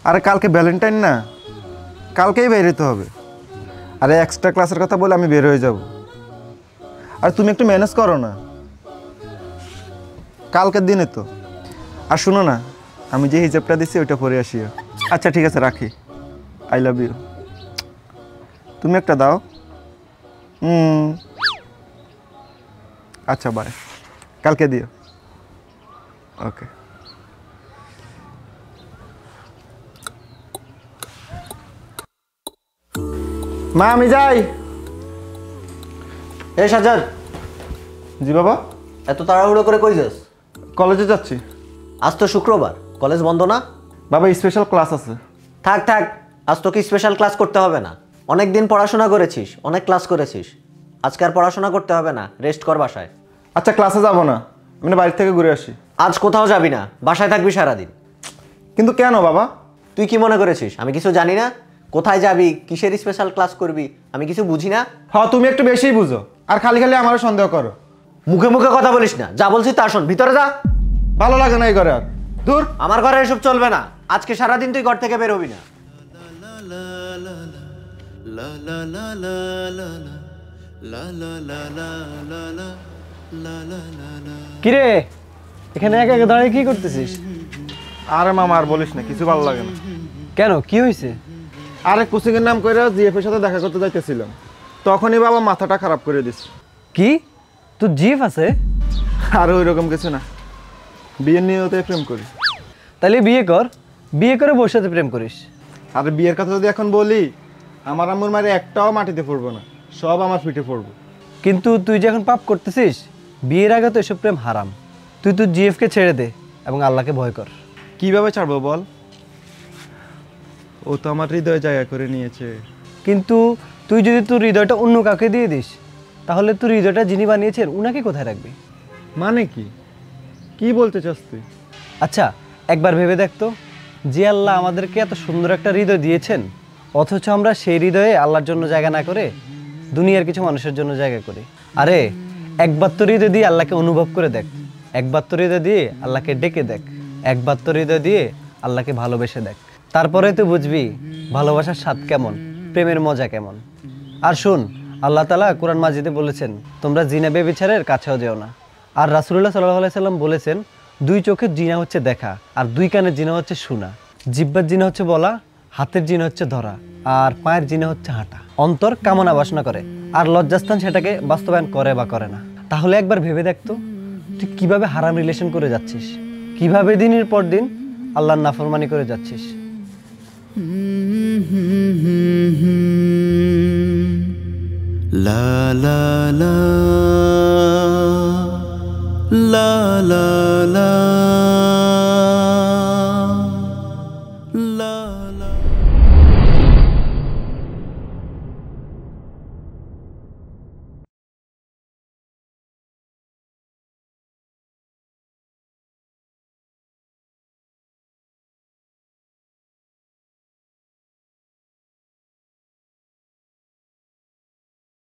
আরে কালকে ভ্যালেন্টাইন না, কালকেই বেরোতে হবে। আরে এক্সট্রা ক্লাসের কথা বলে আমি বের হয়ে যাব। আর তুমি একটু ম্যানেজ করো না, কালকের দিনে তো। আর শুনো না, আমি যে হিজাবটা দিচ্ছি ওইটা পরে আসিও। আচ্ছা ঠিক আছে, রাখি। I love you. তুমি একটা দাও। আচ্ছা বাই, কালকে দিও। ওকে। মা আমি যাই। এই সাজ্জাদ, জি বাবা। এত তাড়াহুড়ো করে কই যাস? কলেজে যাচ্ছি। আজ তো শুক্রবার, কলেজ বন্ধ না? বাবা স্পেশাল ক্লাস আছে। থাক থাক, আজ তোকে স্পেশাল ক্লাস করতে হবে না। অনেক দিন পড়াশোনা করেছিস, অনেক ক্লাস করেছিস, আজকে আর পড়াশোনা করতে হবে না, রেস্ট কর বাসায়। আচ্ছা ক্লাসে যাব না, আমি বাড়ি থেকে ঘুরে আসি। আজ কোথাও যাবি না, বাসায় থাকবি সারাদিন। কিন্তু কেন বাবা? তুই কি মনে করেছিস আমি কিছু জানি না? কোথায় যাবি, কিসের স্পেশাল ক্লাস করবি, আমি কিছু বুঝি না? হ্যাঁ তুমি একটু বেশিই বুঝো, আর খালি খালি আমারও সন্দেহ করো। মুখে মুখে কথা বলিস না, যা বলছি তা শোন, ভিতরে যা। ভালো লাগে না এই ঘরে আর। দূর। আমার ঘরে এসব চলবে না, আজকে সারাদিন তুই ঘর থেকে বের হবি না। কিরে, এখানে একা একা দাঁড়িয়ে কি করতেছিস? আরে মামা আর বলিস না, কিছু ভালো লাগে না। কেন, কি হয়েছে? আরে কোচিংয়ের নাম করে জিএফ এর সাথে দেখা করতে যাইতেছিলাম, তখনই বাবা মাথাটা খারাপ করে দিচ্ছে। কি, তোর জিএফ আছে? আর ওই রকম কিছু না, বিয়ের নিয়তে প্রেম করি। তাহলে বিয়ে কর, বিয়ে করে বউর সাথে প্রেম করিস। আর বিয়ের কথা যদি এখন বলি, আমার আম্মুর মারে একটাও মাটিতে পড়বো না, সব আমার পিঠে পড়বো। কিন্তু তুই যখন পাপ করতেছিস, বিয়ের আগে তো এসব প্রেম হারাম। তুই তোর জিএফকে ছেড়ে দে এবং আল্লাহকে ভয় কর। কিভাবে ছাড়বো বল? ও তো আমার হৃদয়ে জায়গা করে নিয়েছে। কিন্তু তুই যদি তোর হৃদয়টা অন্য কাউকে দিয়ে দিস, তাহলে তোর হৃদয়টা যিনি বানিয়েছেন উনাকে কোথায় রাখবি? মানে কি, কি বলতে চাস তুই? আচ্ছা একবার ভেবে দেখতো, যে আল্লাহ আমাদেরকে এত সুন্দর একটা হৃদয় দিয়েছেন, অথচ আমরা সেই হৃদয়ে আল্লাহর জন্য জায়গা না করে দুনিয়ার কিছু মানুষের জন্য জায়গা করি। আরে একবার তো হৃদয় দিয়ে আল্লাহকে অনুভব করে দেখ, একবার তো হৃদয় দিয়ে আল্লাহকে ডেকে দেখ, একবার তো হৃদয় দিয়ে আল্লাহকে ভালোবেসে দেখ, তারপরে তুই বুঝবি ভালোবাসার স্বাদ কেমন, প্রেমের মজা কেমন। আর শুন, আল্লাহ তাআলা কোরআন মাজিদে বলেছেন, তোমরা জিনা ব্যভিচারের কাছেও যেও না। আর রাসূলুল্লাহ সাল্লাল্লাহু আলাইহি সাল্লাম বলেছেন, দুই চোখের জিনা হচ্ছে দেখা, আর দুই কানের জিনা হচ্ছে শোনা, জিহ্বার জিনা হচ্ছে বলা, হাতের জিনা হচ্ছে ধরা, আর পায়ের জিনা হচ্ছে হাঁটা। অন্তর কামনা বাসনা করে, আর লজ্জাস্থান সেটাকে বাস্তবায়ন করে বা করে না। তাহলে একবার ভেবে দেখতো, তুই কিভাবে হারাম রিলেশন করে যাচ্ছিস, কিভাবে দিনের পর দিন আল্লাহর নাফরমানি করে যাচ্ছিস। লা লা লা লা লা লা